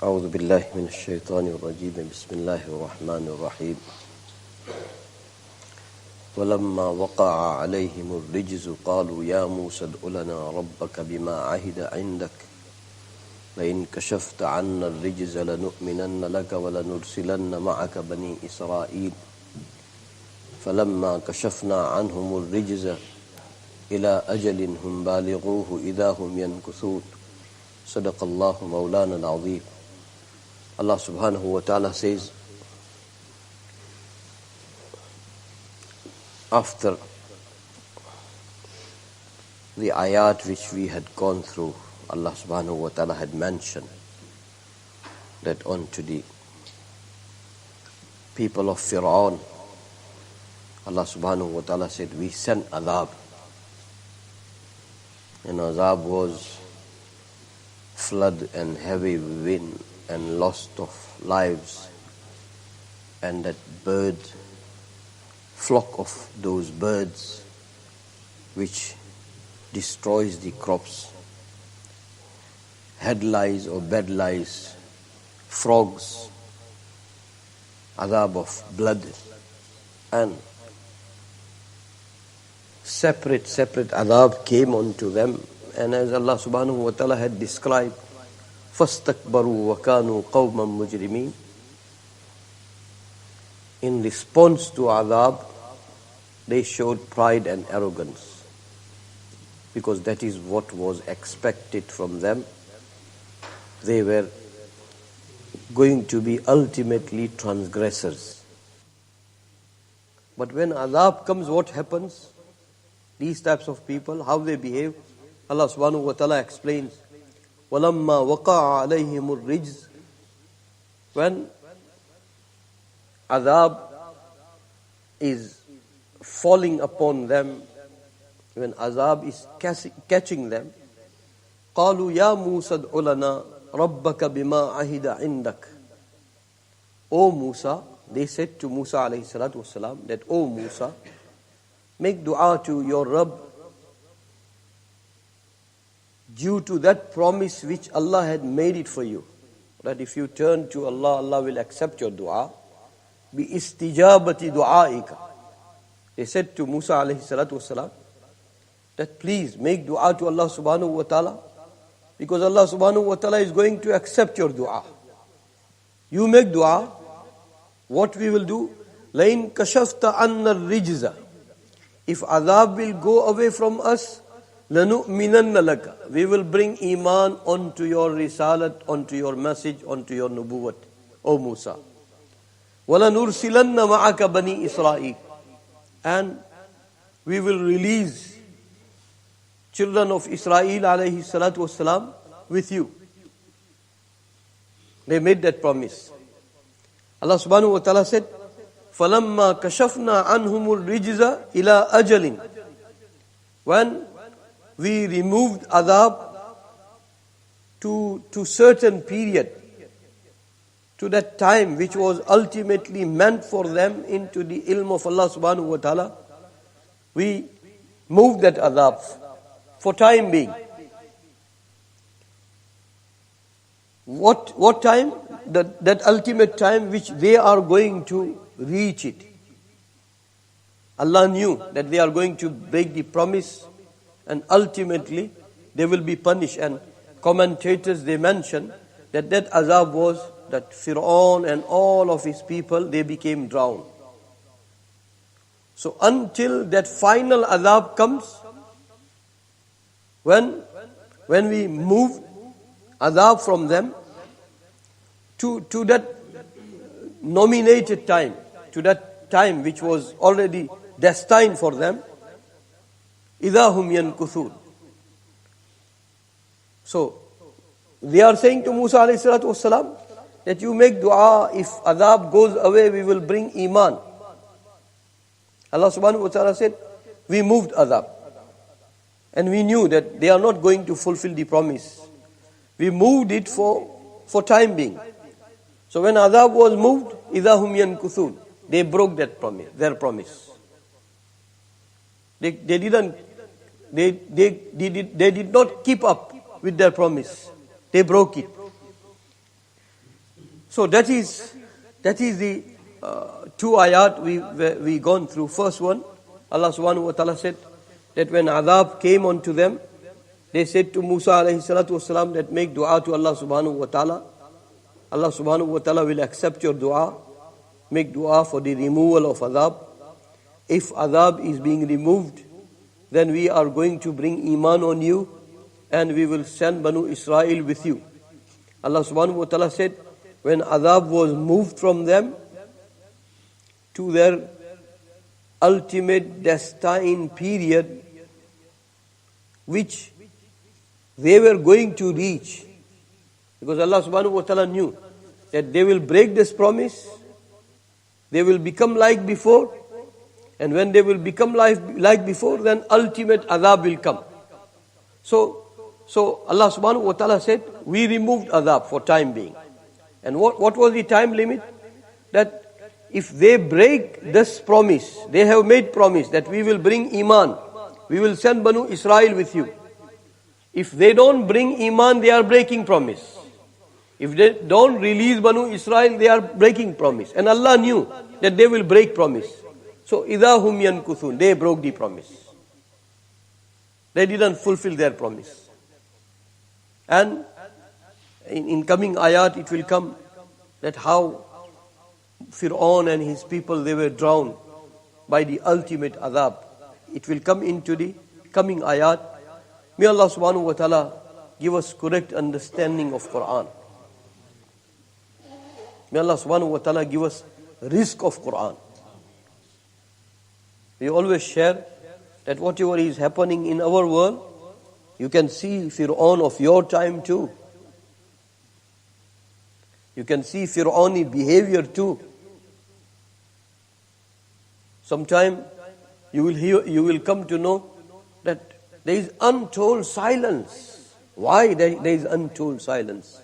أعوذ بالله من الشيطان الرجيم بسم الله الرحمن الرحيم ولما وقع عليهم الرجز قالوا يا موسى ادع لنا ربك بما عهد عندك لئن كشفت عنا الرجز لنؤمنن لك ولنرسلن معك بني إسرائيل فلما كشفنا عنهم الرجز إلى أجل هم بالغوه إذا هم ينكثون صدق الله مولانا العظيم. Allah subhanahu wa ta'ala says, after the ayat which we had gone through, Allah subhanahu wa ta'ala had mentioned that unto the people of Fir'aun, Allah subhanahu wa ta'ala said, we sent azab. And azab was flood and heavy wind and loss of lives, and that flock of those birds which destroys the crops, head lice or bed lice, frogs, azab of blood, and separate azab came onto them. And as Allah subhanahu wa ta'ala had described, فَاسْتَكْبَرُوا وَكَانُوا قَوْمًا مُجْرِمِينَ. In response to azab, they showed pride and arrogance, because that is what was expected from them. They were going to be ultimately transgressors. But when azab comes, what happens? These types of people, how they behave, Allah subhanahu wa ta'ala explains, وَلَمَّا وَقَعَ عَلَيْهِمُ الرِّجْزِ. When azab is falling upon them, when azab is catching them, قَالُوا يَا مُوسَى ادْعُ لَنَا رَبَّكَ بِمَا عَهِدَ عِنْدَكَ. O Musa, they said to Musa alayhi salatu wasalam, that, O Musa, make dua to your Rabb due to that promise which Allah had made it for you. That if you turn to Allah, Allah will accept your dua. بِإِسْتِجَابَةِ دُعَائِكَ. They said to Musa alayhi salatu wasalam, that please make dua to Allah subhanahu wa ta'ala, because Allah subhanahu wa ta'ala is going to accept your dua. You make dua, what we will do? لَإِن كَشَفْتَ عَنَّا الرِّجْزَ. If azab will go away from us, لَنُؤْمِنَنَّ لَكَ. We will bring iman onto your risalat, onto your message, onto your nubuwwat, O Musa. وَلَنُرْسِلَنَّ مَعَكَ بَنِي إِسْرَائِيلَ. And we will release children of Israel alayhi salatu wasalam with you. They made that promise. Allah subhanahu wa ta'ala said, فَلَمَّا كَشَفْنَا عَنْهُمُ الرِّجْزَ إِلَىٰ أَجَلٍ. When we removed azab to certain period, to that time which was ultimately meant for them into the ilm of Allah subhanahu wa ta'ala, we moved that azab for time being. What time? That ultimate time which they are going to reach it. Allah knew that they are going to break the promise and ultimately they will be punished. And commentators, they mention that azab was that Fir'aun and all of his people, they became drowned. So until that final azab comes, when we move azab from them to that nominated time, to that time which was already destined for them, إِذَا هُمْ يَنْكُثُونَ. So they are saying to Musa alayhi salatu wasalam, that you make dua, if azab goes away, we will bring iman. Allah subhanahu wa ta'ala said, we moved azab. And we knew that they are not going to fulfill the promise. We moved it for time being. So when azab was moved, إِذَا هُمْ يَنْكُثُونَ. They broke that promise, their promise. They did not keep up with their promise. They broke it. So that is the two ayat we gone through. First one, Allah subhanahu wa ta'ala said that when adhab came onto them, they said to Musa alayhi salatu wasalam that make dua to Allah subhanahu wa ta'ala. Allah subhanahu wa ta'ala will accept your dua. Make dua for the removal of adhab. If adhab is being removed, then we are going to bring iman on you and we will send Banu Israel with you. Allah subhanahu wa ta'ala said, when adhab was moved from them to their ultimate destined period, which they were going to reach, because Allah subhanahu wa ta'ala knew that they will break this promise, they will become like before, and when they will become like before, then ultimate adhab will come. So Allah subhanahu wa ta'ala said, we removed adhab for time being. And what was the time limit? That if they break this promise, they have made promise that we will bring iman, we will send Banu Israel with you. If they don't bring iman, they are breaking promise. If they don't release Banu Israel, they are breaking promise. And Allah knew that they will break promise. So, إِذَا هُمْ يَنْكُثُونَ, they broke the promise. They didn't fulfill their promise. And in coming ayat, it will come that how Fir'aun and his people, they were drowned by the ultimate adhab. It will come into the coming ayat. May Allah subhanahu wa ta'ala give us correct understanding of Quran. May Allah subhanahu wa ta'ala give us risk of Quran. We always share that whatever is happening in our world, you can see Fir'aun of your time too. You can see Fir'auni behavior too. Sometime you will come to know that there is untold silence. Why there is untold silence?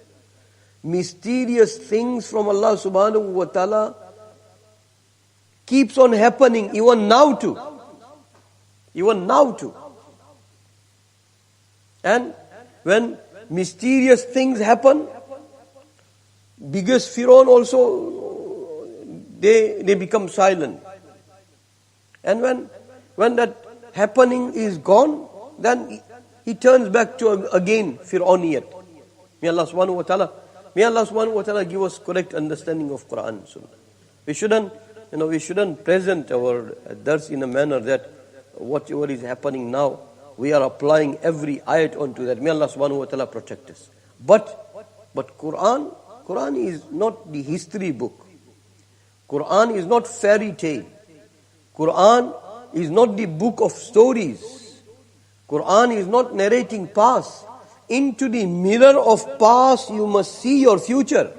Mysterious things from Allah subhanahu wa ta'ala keeps on happening even now too. Even now too. And when mysterious things happen, biggest Fir'aun also, they become silent. And when that happening is gone, then he turns back to again Fir'auniyat. May Allah subhanahu wa ta'ala give us correct understanding of Quran and Sunnah. We shouldn't present our dars in a manner that whatever is happening now, we are applying every ayat onto that. May Allah subhanahu wa ta'ala protect us. But Quran is not the history book. Quran is not fairy tale. Quran is not the book of stories. Quran is not narrating past. Into the mirror of past, you must see your future.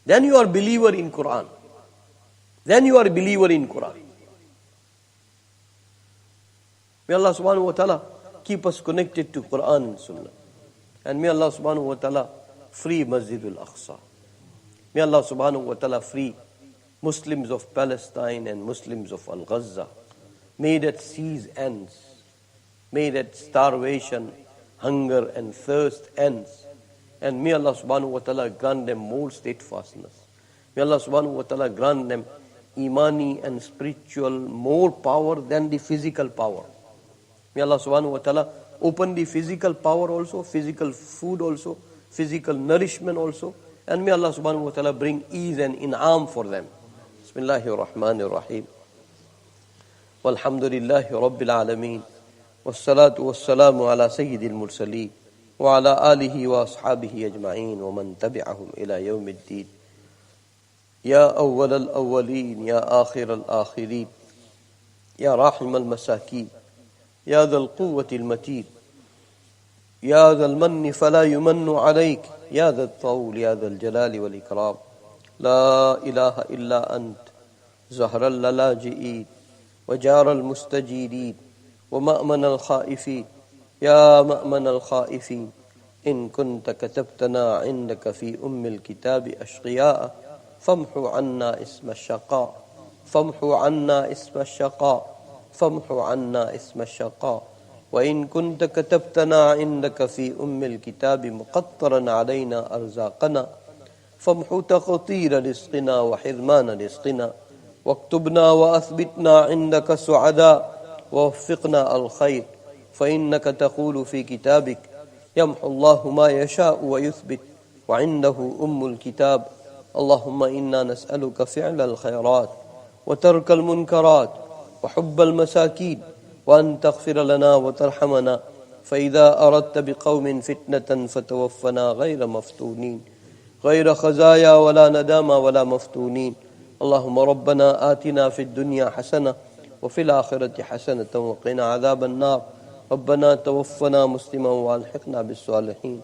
Then you are believer in Quran. Then you are a believer in Quran. May Allah subhanahu wa ta'ala keep us connected to Quran and Sunnah. And may Allah subhanahu wa ta'ala free Masjidul Aqsa. May Allah subhanahu wa ta'ala free Muslims of Palestine and Muslims of Al-Ghazza. May that siege ends. May that starvation, hunger and thirst ends. And may Allah subhanahu wa ta'ala grant them more steadfastness. May Allah subhanahu wa ta'ala grant them imani and spiritual more power than the physical power. May Allah subhanahu wa ta'ala open the physical power also, physical food also, physical nourishment also. And may Allah subhanahu wa ta'ala bring ease and in'am for them. Bismillahir Rahmanir Rahim. Walhamdulillahi Rabbil Alameen. Wassalatu wassalamu ala Sayyidil Mursaleen. Wa ala alihi wa ashabihi ajma'een. Wa man tabi'ahum ila yawmiddin. Ya awwal al-awwaleen. Ya akhir al-akhirin. Ya rahim al-masakeen. يا ذا القوة المتين يا ذا المن فلا يمن عليك يا ذا الطول يا ذا الجلال والإكرام لا إله إلا أنت زهر اللاجئين وجار المستجيرين ومأمن الخائفين يا مأمن الخائفين إن كنت كتبتنا عندك في الكتاب أشقياء فامحو عنا اسم الشقاء فامحو عنا اسم الشقاء فامحو عنا اسم الشقاء وإن كنت كتبتنا عندك في الكتاب مقطرا علينا أرزاقنا فامحو تقطير رزقنا وحرمان رزقنا واكتبنا وأثبتنا عندك سعداء ووفقنا الخير فإنك تقول في كتابك يمحو الله ما يشاء ويثبت وعنده الكتاب. اللهم إنا نسألك فعل الخيرات وترك المنكرات وحب المساكين وأن تغفر لنا وترحمنا فإذا أردت بقوم فتنة فتوفنا غير مفتونين غير خزايا ولا ندامى ولا مفتونين. اللهم ربنا آتنا في الدنيا حسنة وفي الآخرة حسنة وقنا عذاب النار. ربنا توفنا مسلما والحقنا بالصالحين.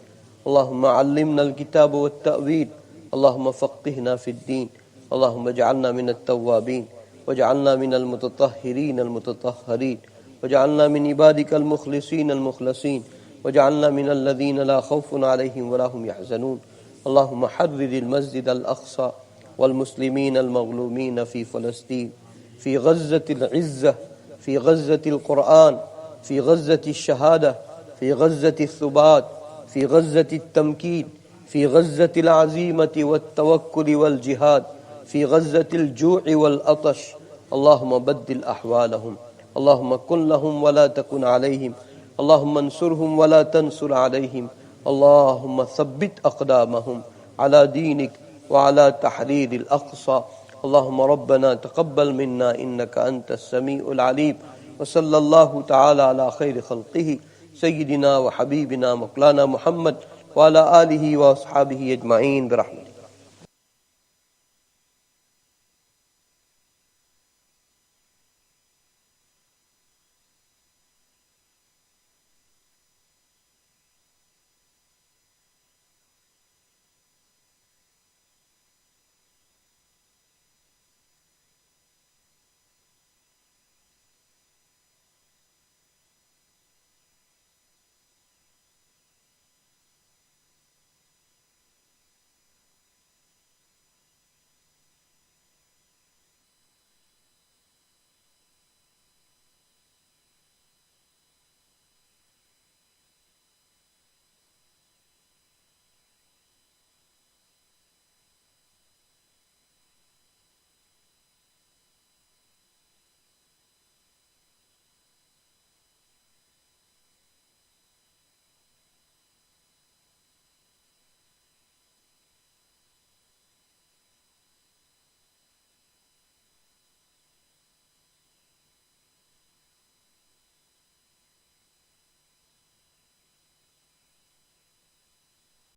اللهم علمنا الكتاب والتأويل. اللهم فقهنا في الدين. اللهم اجعلنا من التوابين واجعلنا من المتطهرين المتطهرين واجعلنا من عبادك المخلصين المخلصين واجعلنا من الذين لا خوف عليهم ولا هم يحزنون. اللهم حرر المسجد الأقصى والمسلمين المظلومين في فلسطين، في غزة العزة، في غزة القرآن، في غزة الشهادة، في غزة الثبات، في غزة التمكين، في غزة العزيمة والتوكل والجهاد، في غزة الجوع والعطش. اللهم بدل أحوالهم. اللهم كن لهم ولا تكن عليهم. اللهم انصرهم ولا تنصر عليهم. اللهم ثبت أقدامهم على دينك وعلى تحرير الأقصى. اللهم ربنا تقبل منا إنك أنت السميع العليم. وصلى الله تعالى على خير خلقه سيدنا وحبيبنا مولانا محمد وعلى آله وأصحابه أجمعين برحمته.